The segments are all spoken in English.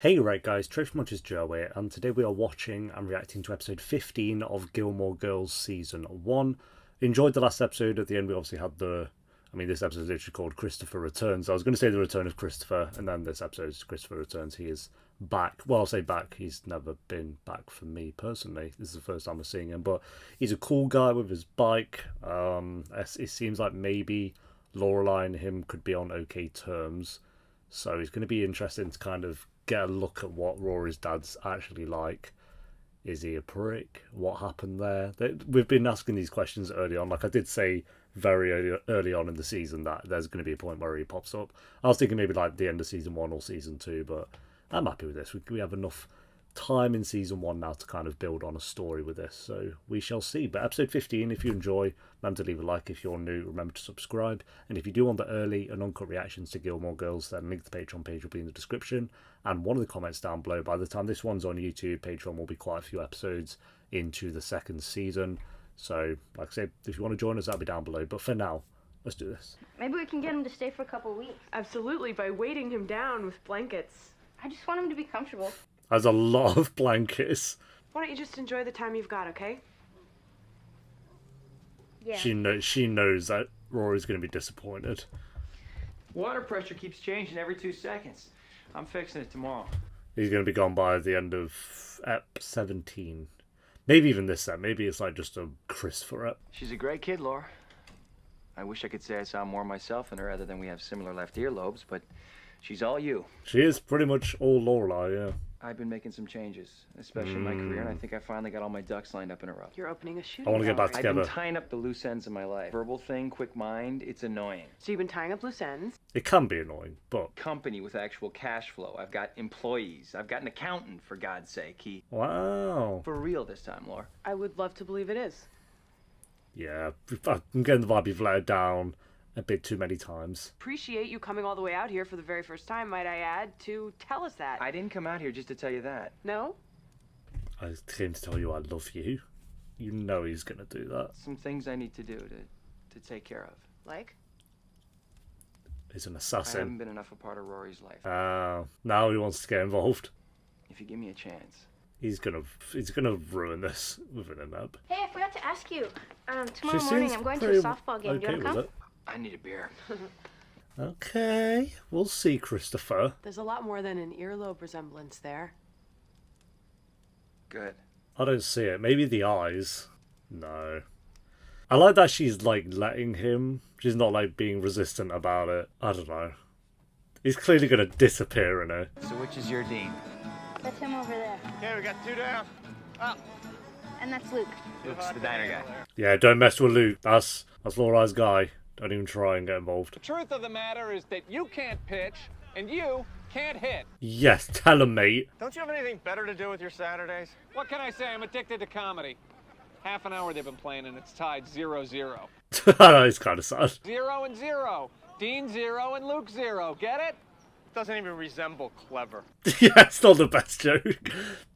Hey right guys, Trish Much is Joe here, and today we are watching and reacting to episode 15 of Gilmore Girls Season 1. Enjoyed the last episode. At the end we obviously had this episode is literally called Christopher Returns. I was going to say the return of Christopher, and then this episode is Christopher Returns. He is back. Well, I'll say back. He's never been back for me personally. This is the first time we're seeing him, but he's a cool guy with his bike. It seems like maybe Lorelai and him could be on okay terms. So it's going to be interesting to kind of get a look at what Rory's dad's actually like. Is he a prick? What happened there? We've been asking these questions early on. Like I did say very early on in the season that there's going to be a point where he pops up. I was thinking maybe like the end of season 1 or season 2, but I'm happy with this. We have enough time in season 1 now to kind of build on a story with this, so we shall see. But episode 15, if you enjoy, remember to leave a like. If you're new, remember to subscribe, and if you do want the early and uncut reactions to Gilmore Girls, then link to the Patreon page will be in the description and one of the comments down below. By the time this one's on YouTube, Patreon will be quite a few episodes into the second season, so like I said, if you want to join us, that'll be down below. But for now, let's do this. Maybe we can get him to stay for a couple of weeks. Absolutely, by weighting him down with blankets. I just want him to be comfortable. There's a lot of blankets. Why don't you just enjoy the time you've got, okay? Yeah. She knows that Rory's going to be disappointed. Water pressure keeps changing every 2 seconds. I'm fixing it tomorrow. He's going to be gone by the end of Ep 17. Maybe even this set. Maybe it's like just a Christopher Ep. She's a great kid, Laura. I wish I could say I saw more myself in her other than we have similar left earlobes, but she's all you. She is pretty much all Lorelai, yeah. I've been making some changes, especially in my career, and I think I finally got all my ducks lined up in a row. You're opening a shooting I want to get back gallery. together. I've been tying up the loose ends of my life. Verbal thing, quick mind, it's annoying. So you've been tying up loose ends? It can be annoying, but... Company with actual cash flow. I've got employees. I've got an accountant, for God's sake. Wow. For real this time, Laura. I would love to believe it is. Yeah, I'm getting the vibe you've let her down a bit too many times. Appreciate you coming all the way out here for the very first time, might I add, to tell us that. I didn't come out here just to tell you that. No? I came to tell you I love you. You know he's going to do that. Some things I need to do to take care of. Like? He's an I assassin. haven't been enough a part of Rory's life. Now he wants to get involved. If you give me a chance. He's gonna ruin this within a nap. Hey, I forgot to ask you. Tomorrow She morning seems I'm going to pretty a softball game. Do you okay want to come? with it. I need a beer. Okay, we'll see, Christopher. There's a lot more than an earlobe resemblance there. Good. I don't see it. Maybe the eyes. No. I like that she's like letting him. She's not like being resistant about it. I don't know. He's clearly gonna disappear in her. So which is your dean? That's him over there. Okay, we got 2 down. Up. And that's Luke. Luke's the diner guy. Yeah, don't mess with Luke. That's Lorelai's guy. Don't even try and get involved. The truth of the matter is that you can't pitch and you can't hit. Yes, tell him, mate. Don't you have anything better to do with your Saturdays? What can I say? I'm addicted to comedy. Half an hour they've been playing and it's tied 0-0. I know, it's kind of sad. 0 and 0. Dean 0 and Luke 0. Get it? Doesn't even resemble clever. Yeah, it's not the best joke.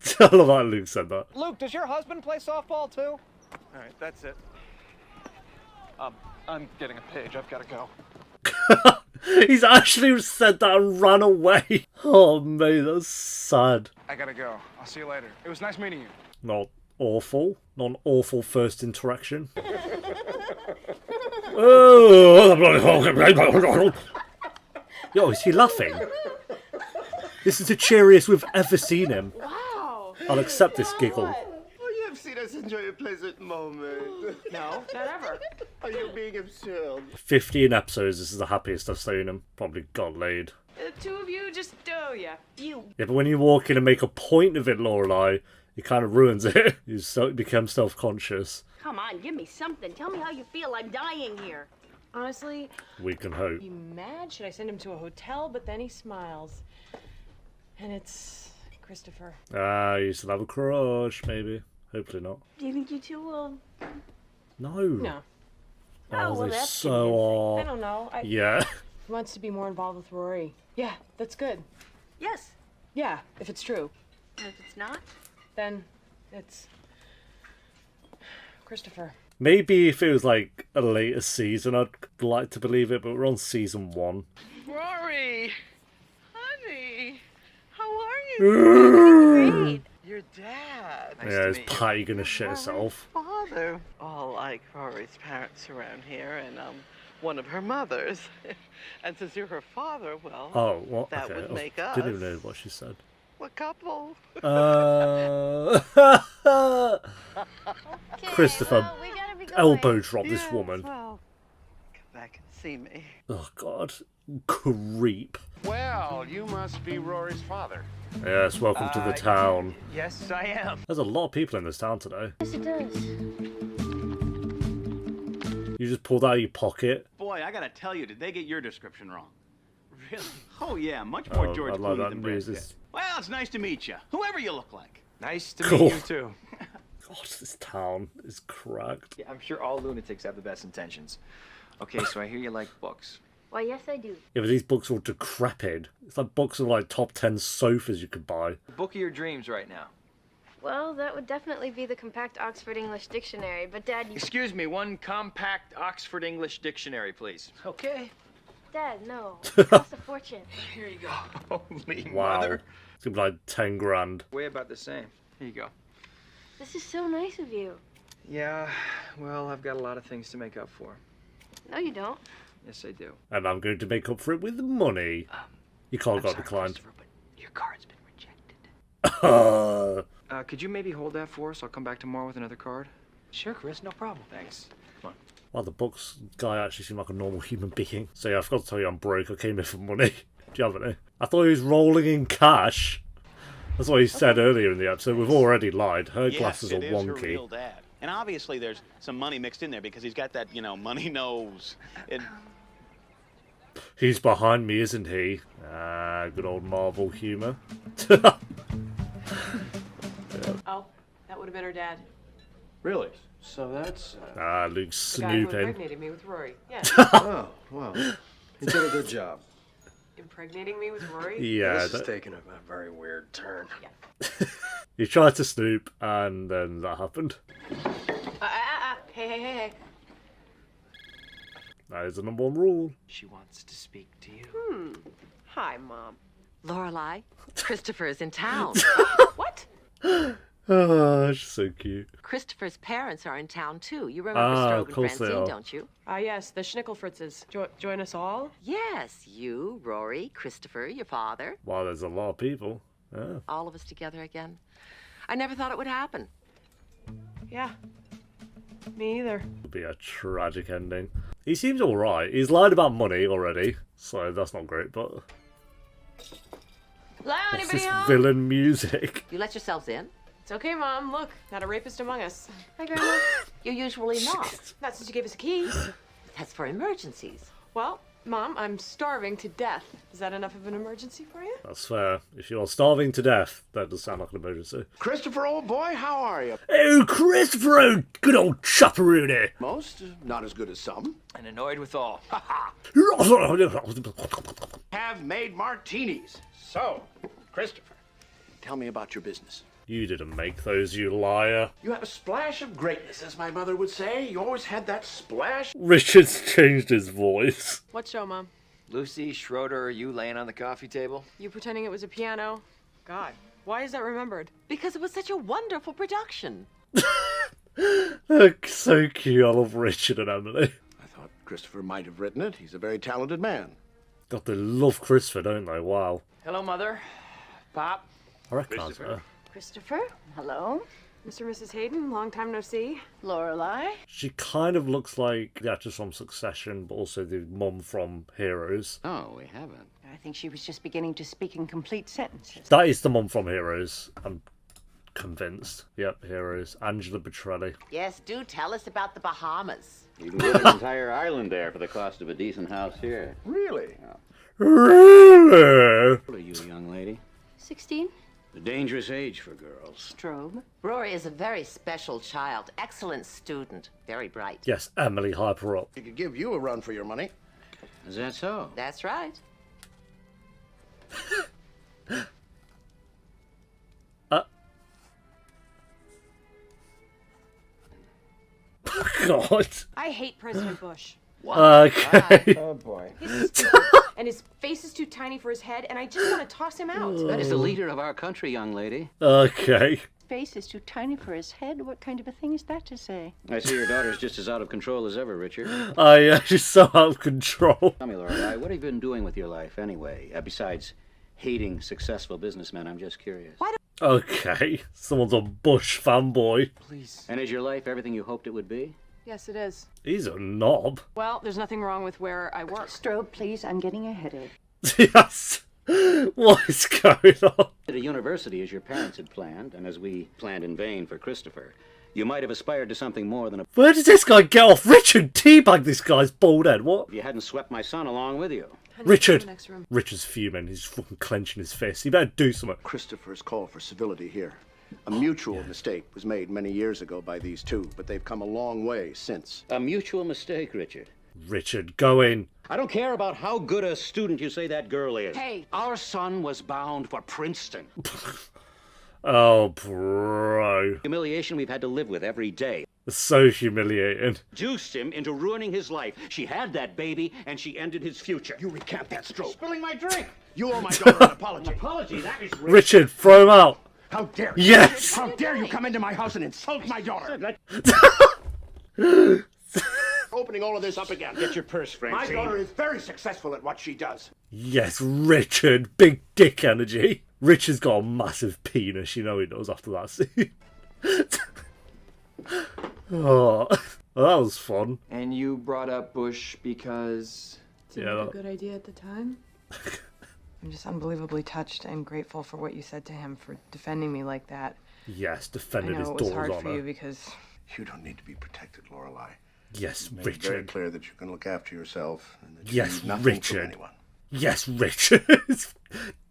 Tell him that Luke said that. Luke, does your husband play softball too? All right, that's it. I'm getting a page. I've got to go. He's actually said that and ran away. Oh, mate, that's sad. I gotta go. I'll see you later. It was nice meeting you. Not awful. Not an awful first interaction. Oh! Yo, is he laughing? This is the cheeriest we've ever seen him. Wow! I'll accept this giggle. Oh, you have seen us enjoy a pleasant moment. No, not ever. Are you being absurd? 15 episodes, this is the happiest I've seen him. Probably got laid. The two of you just, oh yeah. You. Yeah, but when you walk in and make a point of it, Lorelai, it kind of ruins it. You become self-conscious. Come on, give me something. Tell me how you feel. I'm dying here. Honestly, We can hope. you mad? Should I send him to a hotel? But then he smiles. And it's Christopher. You still have a crush, maybe. Hopefully not. Do you think you two will? No. No. Oh, well, they're that's so I odd. don't know. Yeah. He wants to be more involved with Rory. Yeah, that's good. Yes. Yeah, if it's true. And if it's not? Then it's Christopher. Maybe if it was like a later season, I'd like to believe it, but we're on season 1. Rory, honey, how are Great. Your dad. Nice Yeah, to is meet you. Patty gonna shit herself? Father. All like Rory's parents around here, and one of her mothers. And since you're her father, well, Oh, what? that Okay. would make us Didn't even know what she said. a couple. Christopher Well, we gotta be going. elbow drop this woman. Well, come back and see me. Oh god, creep. Well, you must be Rory's father. Yes, welcome to the town. Yes, I am. There's a lot of people in this town today. Yes, it does. You just pulled out of your pocket. Boy, I gotta tell you, did they get your description wrong? Really? Oh yeah, much more George I like Clooney that than Brad news. Pitt. Well, it's nice to meet you, whoever you look like. Nice to Cool. meet you too. God, this town is cracked. Yeah, I'm sure all lunatics have the best intentions. Okay, so I hear you like books. Why, yes, I do. Yeah, but these books are all decrepit. It's like books of like top 10 sofas you could buy. Book of your dreams right now. Well, that would definitely be the compact Oxford English Dictionary, but Dad, Excuse me, one compact Oxford English dictionary, please. Okay. Dad, no. It costs a fortune. Here you go. Holy Wow. mother. It's gonna be like 10 grand. Way about the same. Here you go. This is so nice of you. Yeah, well, I've got a lot of things to make up for. No, you don't. Yes, I do. And I'm going to make up for it with money. Your call got declined. Christopher, but your card's been rejected. Uh, Could you maybe hold that for us? I'll come back tomorrow with another card. Sure, Chris, no problem. Thanks. Come on. well, the books guy actually seemed like a normal human being. So yeah, I forgot to tell you I'm broke. I came here for money. Do you have any? I thought he was rolling in cash. That's what he said earlier in the episode. We've already lied. Her glasses are it is her wonky. real dad. And obviously there's some money mixed in there because he's got that, money nose. He's behind me, isn't he? Ah, good old Marvel humour. Oh, that would have been her dad. Really? So that's... Ah, Luke's The guy who snooping. impregnated me with Rory. Yeah. Oh, well, he did a good job. Impregnating me with Rory? Yeah, This is that- taking a very weird turn. he tried to snoop, and then that happened. Hey. That is the #1 rule. She wants to speak to you. Hi, Mom. Lorelai, Christopher is in town. What? Ah, she's so cute. Christopher's parents are in town too. You remember Ah, Strobe of and course they Francine, are. don't you? Ah, yes, the Schnickelfritzes. Join us all? Yes, you, Rory, Christopher, your father, Wow, there's a lot of people. Yeah. all of us together again. I never thought it would happen. Yeah. Me either. It'll be a tragic ending. He seems alright. He's lied about money already, so that's not great, but... Hello, What's anybody this home? villain music? You let yourselves in? It's okay, Mom. Look, not a rapist among us. Hi, Grandma. You're usually not. Not since you gave us a key. That's for emergencies. Well, Mom, I'm starving to death. Is that enough of an emergency for you? That's fair. If you're starving to death, that does sound like an emergency. Christopher, old boy, how are you? Oh, Christopher, oh, good old chopperoonie. Most, not as good as some. And annoyed with all. Have made martinis. So, Christopher, tell me about your business. You didn't make those, you liar. You have a splash of greatness, as my mother would say. You always had that splash. Richard's changed his voice. What show, Mom? Lucy, Schroeder, you laying on the coffee table? You pretending it was a piano? God, why is that remembered? Because it was such a wonderful production. So cute. I love Richard and Emily. I thought Christopher might have written it. He's a very talented man. God, they love Christopher, don't they? Wow. Hello, Mother. Pop. I recognise her. Christopher, hello. Mr. and Mrs. Hayden, long time no see. Lorelai. She kind of looks like the actress from Succession, but also the mum from Heroes. Oh, we haven't. I think she was just beginning to speak in complete sentences. That is the mum from Heroes. I'm convinced. Yep, Heroes. Angela Petrelli. Yes, do tell us about the Bahamas. You can get an entire island there for the cost of a decent house here. Really? Really? What are you, young lady? 16? A dangerous age for girls. Strobe. Rory is a very special child, excellent student, very bright. Yes, Emily, hype her up. He could give you a run for your money. Is that so? That's right. God. I hate President Bush. Okay. Oh, boy. He's stupid, and his face is too tiny for his head, and I just want to toss him out. That is the leader of our country, young lady. Okay. Face is too tiny for his head. What kind of a thing is that to say? I see your daughter's just as out of control as ever, Richard. She's so out of control. Tell me, Lorelai, what have you been doing with your life anyway? Besides hating successful businessmen, I'm just curious. Okay. Someone's a Bush fanboy. Please. And is your life everything you hoped it would be? Yes, it is. He's a knob. Well, there's nothing wrong with where I work. Strobe, please. I'm getting a headache. Yes. What is going on? At a university as your parents had planned, and as we planned in vain for Christopher, you might have aspired to something more than a... Where did this guy get off? Richard teabagged this guy's bald head. What? If you hadn't swept my son along with you. Richard. Next room. Richard's fuming. He's fucking clenching his fist. He better do something. Christopher's call for civility here. A mutual mistake was made many years ago by these two, but they've come a long way since. A mutual mistake, Richard. Richard, go in. I don't care about how good a student you say that girl is. Hey. Our son was bound for Princeton. Oh, bro. Humiliation we've had to live with every day. So humiliating. Juiced him into ruining his life. She had that baby, and she ended his future. You recant that, Strobe. Spilling my drink. You owe my daughter an apology. Apology, that is Richard, throw him out. How dare you? Yes. How dare you come into my house and insult my daughter? Opening all of this up again. Get your purse, My Francine. daughter is very successful at what she does. Yes, Richard. Big dick energy. Richard's got a massive penis. You know he does after that scene. Oh, well, that was fun. And you brought up Bush because... Seemed like a good idea at the time. I'm just unbelievably touched and grateful for what you said to him, for defending me like that. Yes, I defended know his it was daughter's hard for you honour. because You don't need to be protected, Lorelai. Yes, Made it very Richard. clear that you can look after yourself and that Yes, you need nothing Richard. from anyone. Yes, Richard.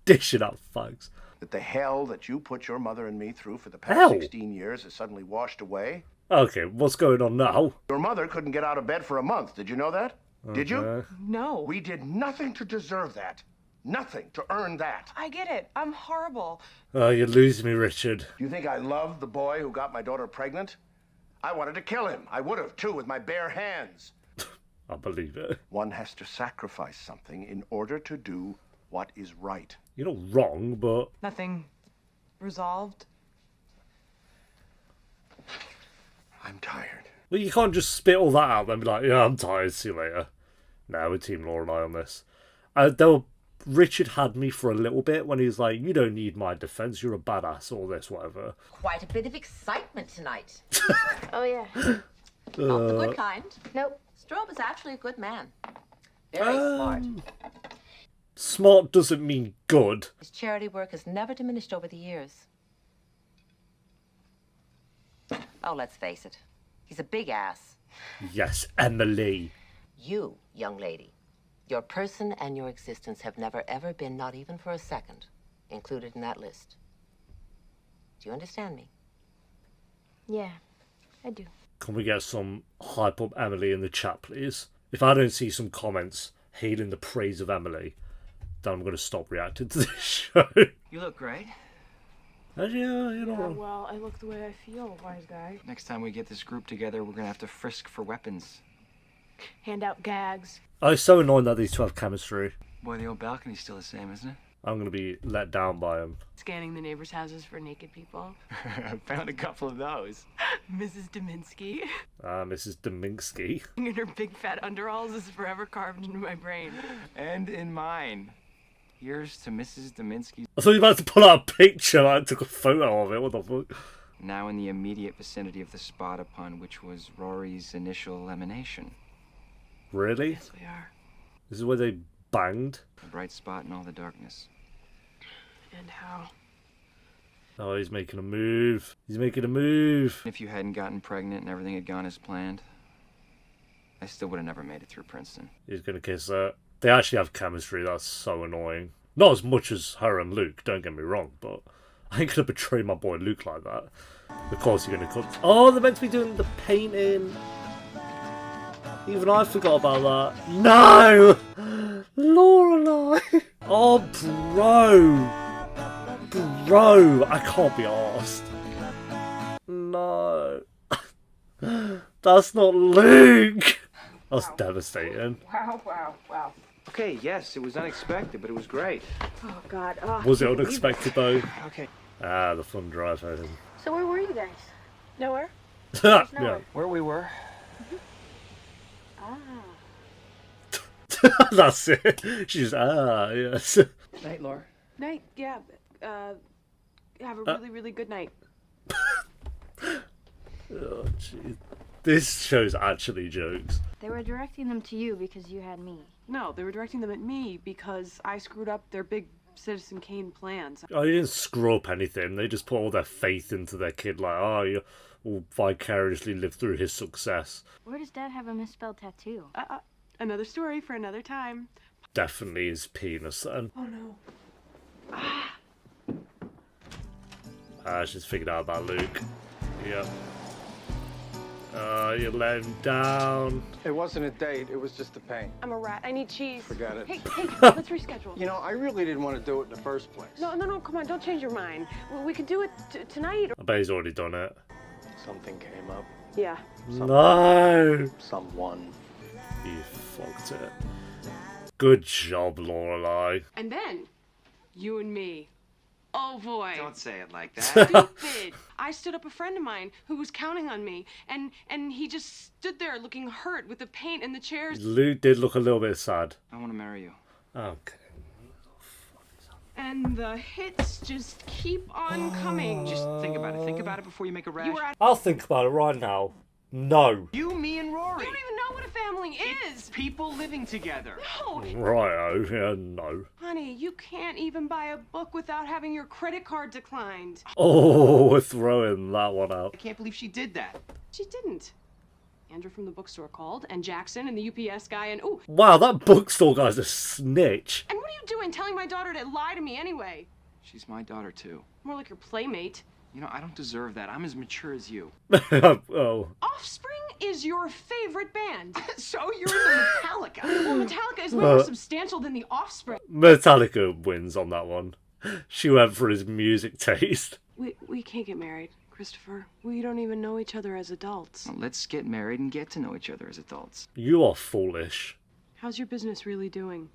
Dishing out fags. That the hell that you put your mother and me through for the past Hell? 16 years is suddenly washed away. Okay, what's going on now? Your mother couldn't get out of bed for a month. Did you know that? Did you? Okay. no. We did nothing to deserve that. Nothing to earn that. I get it. I'm horrible. Oh, you're losing me, Richard. You think I loved the boy who got my daughter pregnant? I wanted to kill him. I would have, too, with my bare hands. I believe it. One has to sacrifice something in order to do what is right. You're not wrong, but... Nothing resolved. I'm tired. Well, you can't just spit all that out and be like, yeah, I'm tired, see you later. No, we're Team Lorelai on this. Richard had me for a little bit when he was like, you don't need my defense, you're a badass, all this, whatever. Quite a bit of excitement tonight. Oh, yeah. Not the good kind. Nope. Strobe is actually a good man. Very smart. Smart doesn't mean good. His charity work has never diminished over the years. Oh, let's face it. He's a big ass. Yes, Emily. You, young lady, your person and your existence have never ever been, not even for a second, included in that list. Do you understand me? Yeah, I do. Can we get some hype up Emily in the chat, please? If I don't see some comments hailing the praise of Emily, then I'm going to stop reacting to this show. You look great. Actually, you know. Well, I look the way I feel, wise guy. Next time we get this group together, we're gonna have to frisk for weapons. Hand out gags. Oh, it's so annoying that these two have chemistry. Boy, the old balcony's still the same, isn't it? I'm going to be let down by him. Scanning the neighbors' houses for naked people. I found a couple of those. Mrs. Dominski. Mrs. Dominski. And her big fat underalls is forever carved into my brain. And in mine. Here's to Mrs. Dominski. I thought you were about to pull out a picture. I took a photo of it. What the fuck? Now in the immediate vicinity of the spot upon which was Rory's initial emanation. Really? Yes, we are. This is where they banged? A bright spot in all the darkness. And how? Oh, he's making a move. He's making a move. If you hadn't gotten pregnant and everything had gone as planned, I still would have never made it through Princeton. He's going to kiss her. They actually have chemistry. That's so annoying. Not as much as her and Luke, don't get me wrong, but I ain't going to betray my boy Luke like that. Of course you're going to cut. Oh, they're meant to be doing the painting. Even I forgot about that. No! Lorelai! Oh, bro! I can't be arsed. No. That's not Luke! That's devastating. Wow. Okay, yes, it was unexpected, but it was great. Oh, God. Was it unexpected though? Okay. Ah, the fun drive home. So where were you guys? Nowhere. Yeah. Where we were? That's it. She's yes. Night, Laura. Night, yeah. Have a really, really good night. Oh, jeez. This show's actually jokes. They were directing them to you because you had me. No, they were directing them at me because I screwed up their big Citizen Kane plans. Oh, you didn't screw up anything. They just put all their faith into their kid, like, oh, you will vicariously live through his success. Where does Dad have a misspelled tattoo? Another story for another time. Definitely his penis then. Oh, no. She's figured out about Luke. Yep. You let him down. It wasn't a date, it was just a pain. I'm a rat. I need cheese. Forget it. Hey, let's reschedule. You know, I really didn't want to do it in the first place. No, come on, don't change your mind. We could do it tonight. I bet he's already done it. Something came up. Yeah. No! Someone. You fucked it. Good job, Lorelai. And then, you and me. Oh, boy. Don't say it like that. Stupid. I stood up a friend of mine who was counting on me, and he just stood there looking hurt with the paint and the chairs. Luke did look a little bit sad. I want to marry you. Okay. And the hits just keep on coming. Just think about it. Think about it before you make a rash. You were at I'll think about it right now. No. You, me, and Rory. You don't even know what a family is. People living together. No. Righto. Yeah, no. Honey, you can't even buy a book without having your credit card declined. Oh, we're throwing that one out. I can't believe she did that. She didn't. Andrew from the bookstore called, and Jackson and the UPS guy, and ooh. Wow, that bookstore guy's a snitch. And what are you doing telling my daughter to lie to me anyway? She's my daughter, too. More like your playmate. You know, I don't deserve that. I'm as mature as you. Oh. Offspring is your favorite band. So you're into Metallica. Well, Metallica is way more substantial than the Offspring. Metallica wins on that one. She went for his music taste. We can't get married, Christopher. We don't even know each other as adults. Well, let's get married and get to know each other as adults. You are foolish. How's your business really doing?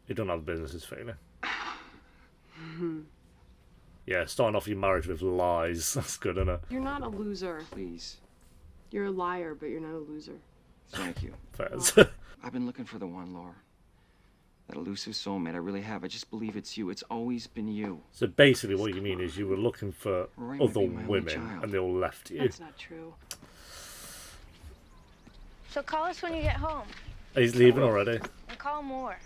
You don't have business is failing. Yeah, starting off your marriage with lies. That's good, isn't it? You're not a loser. Please. You're a liar, but you're not a loser. Thank you. Fairs. I've been looking for the one, Laura. That elusive soulmate. I really have. I just believe it's you. It's always been you. So basically what you mean is you were looking for Rory might other be my only women child. and they all left you. That's not true. So call us when you get home. He's leaving already. And call more.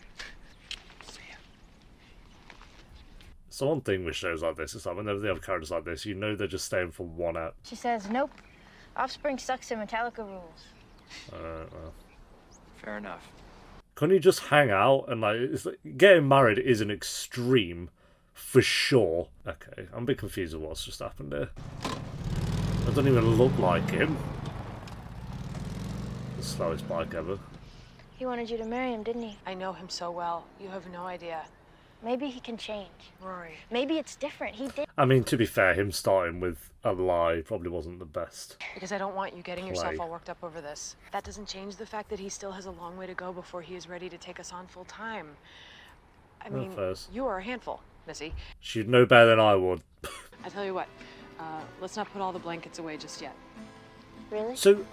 So one thing with shows like this is that whenever they have characters like this, you know they're just staying for one app. She says, nope. Offspring sucks and Metallica rules. Well. Fair enough. Couldn't you just hang out and getting married is an extreme for sure. Okay, I'm a bit confused with what's just happened here. It doesn't even look like him. The slowest bike ever. He wanted you to marry him, didn't he? I know him so well. You have no idea. Maybe he can change. Rory. Maybe it's different. He did. I mean, to be fair, him starting with a lie probably wasn't the best. Because I don't want you getting yourself Play. all worked up over this. That doesn't change the fact that he still has a long way to go before he is ready to take us on full time. I mean, Fairs. you are a handful, Missy. She'd know better than I would. I tell you what, let's not put all the blankets away just yet. Really? So, You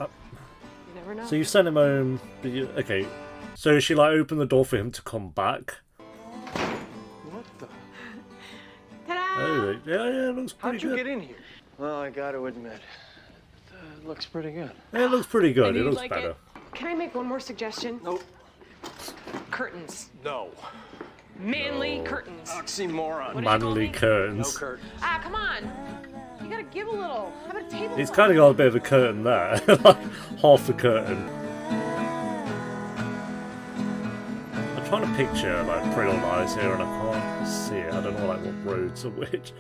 never know. so you sent him home. But okay. So she opened the door for him to come back. What the? Ta-da! Oh, yeah, it looks pretty How'd you good. get in here? Well, I gotta admit, it looks pretty good. Yeah, it looks pretty I good. knew It you'd looks like better. it. Can I make one more suggestion? Nope. Curtains. No. Manly curtains. Oxymoron. What did you call Manly me? No curtains. curtain. Ah, come on. You gotta give a little. How about a table? He's kind of got a bit of a curtain there. Half the curtain. I'm trying to picture Pretty Little Lies here and I can't see it. I don't know what roads are which.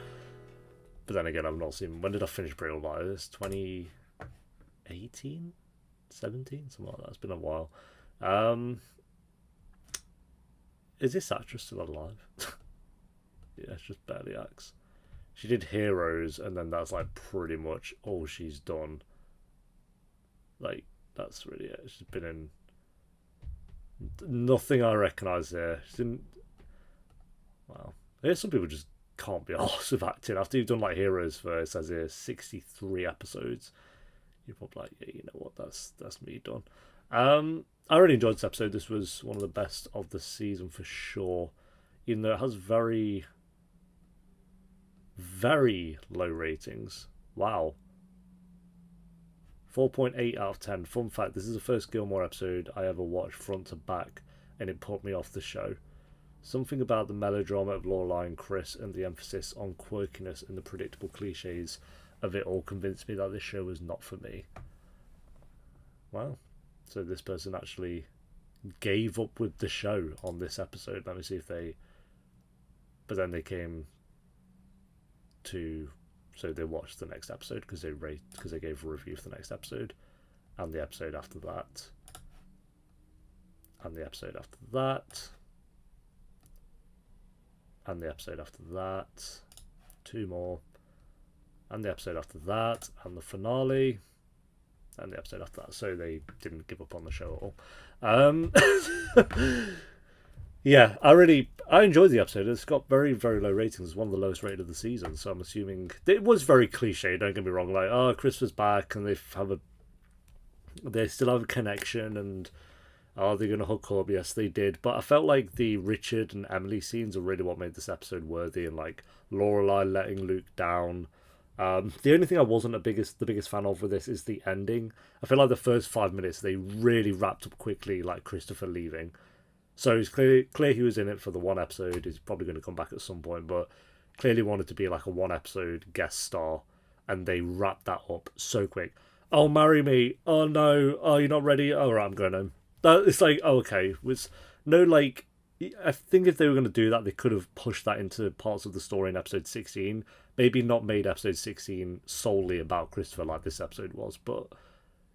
But then again, I've not seen. When did I finish Pretty Little Lies? 2018? 17? Something like that. It's been a while. Is this actress still alive? Yeah, it's just barely acts. She did Heroes, and then that's pretty much all she's done. That's really it. She's been in nothing I recognise there. She didn't. Wow. I guess some people just can't be arsed with acting. After you've done like Heroes for, it says here, 63 episodes. You're probably like, yeah, you know what, that's me done. I really enjoyed this episode. This was one of the best of the season for sure. Even though it has very, very low ratings. Wow. 4.8 out of 10. Fun fact, this is the first Gilmore episode I ever watched front to back, and it put me off the show. Something about the melodrama of Lorelai and Chris and the emphasis on quirkiness and the predictable cliches of it all convinced me that this show was not for me. Wow. So this person actually gave up with the show on this episode. Let me see if they... But then they came to... So they watched the next episode because they gave a review for the next episode. And the episode after that. And the episode after that. And the episode after that. 2 more. And the episode after that. And the finale. And the episode after that. So they didn't give up on the show at all. Yeah, I enjoyed the episode. It's got very, very low ratings. It's one of the lowest rated of the season. So I'm assuming it was very cliche. Don't get me wrong. Like, oh, Christopher's back, and they still have a connection, and are they going to hook up? Yes, they did. But I felt like the Richard and Emily scenes are really what made this episode worthy, and like Lorelai letting Luke down. The only thing I wasn't the biggest fan of with this is the ending. I feel like the first 5 minutes they really wrapped up quickly, like Christopher leaving. So it's clear he was in it for the one episode. He's probably going to come back at some point, but clearly wanted to be like a one episode guest star, and they wrapped that up so quick. Oh, marry me. Oh no. Oh, you're not ready. All right, I'm going home. It's like, oh, okay. Was no like. I think if they were going to do that, they could have pushed that into parts of the story in episode 16. Maybe not made episode 16 solely about Christopher like this episode was, but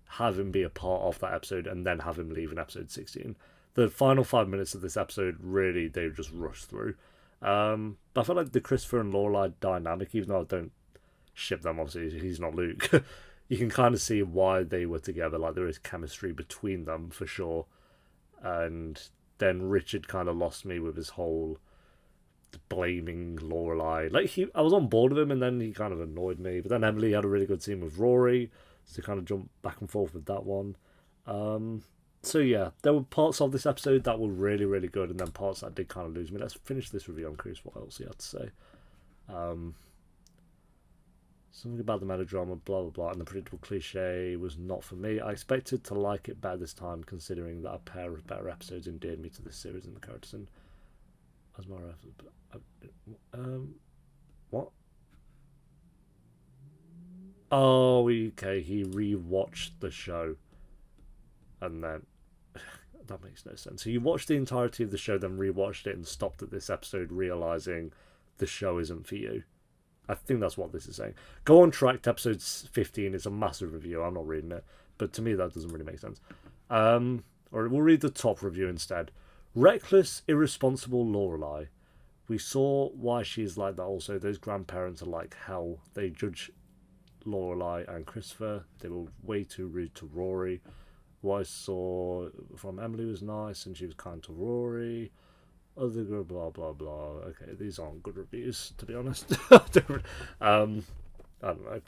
have him be a part of that episode and then have him leave in episode 16. The final 5 minutes of this episode, really, they just rushed through. But I felt like the Christopher and Lorelai dynamic, even though I don't ship them, obviously, he's not Luke, you can kind of see why they were together. Like, there is chemistry between them, for sure. And then Richard kind of lost me with his whole blaming Lorelai. Like, I was on board with him, and then he kind of annoyed me. But then Emily had a really good scene with Rory, so kind of jump back and forth with that one. So yeah, there were parts of this episode that were really, really good, and then parts that did kind of lose me. Let's finish this review on Chris. What else he had to say? Something about the melodrama, blah blah blah, and the predictable cliche was not for me. I expected to like it better this time, considering that a pair of better episodes endeared me to this series and the characters. And as more what? Oh, okay. He rewatched the show, and then. That makes no sense. So you watched the entirety of the show, then rewatched it and stopped at this episode realising the show isn't for you. I think that's what this is saying. Go on track to episode 15. It's a massive review. I'm not reading it. But to me, that doesn't really make sense. Or we'll read the top review instead. Reckless, irresponsible Lorelai. We saw why she's like that also. Those grandparents are like hell. They judge Lorelai and Christopher. They were way too rude to Rory. What I saw from Emily was nice, and she was kind to Rory. Other girl, blah blah blah. Okay, these aren't good reviews, to be honest. I don't know.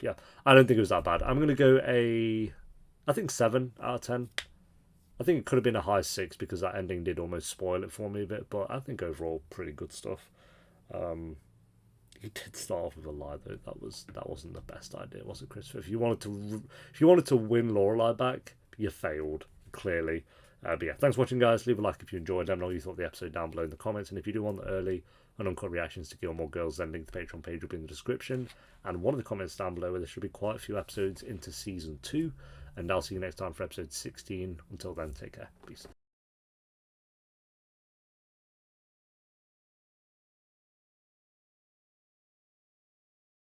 Yeah, I don't think it was that bad. I'm gonna go I think 7 out of 10. I think it could have been a high 6 because that ending did almost spoil it for me a bit. But I think overall, pretty good stuff. You did start off with a lie though. That wasn't the best idea, was it, Christopher? If you wanted to win Lorelai back, you failed, clearly. But yeah, thanks for watching, guys. Leave a like if you enjoyed. Let me know what you thought of the episode down below in the comments. And if you do want the early and uncut reactions to Gilmore Girls, then link to the Patreon page will be in the description. And one of the comments down below where there should be quite a few episodes into Season 2. And I'll see you next time for episode 16. Until then, take care. Peace.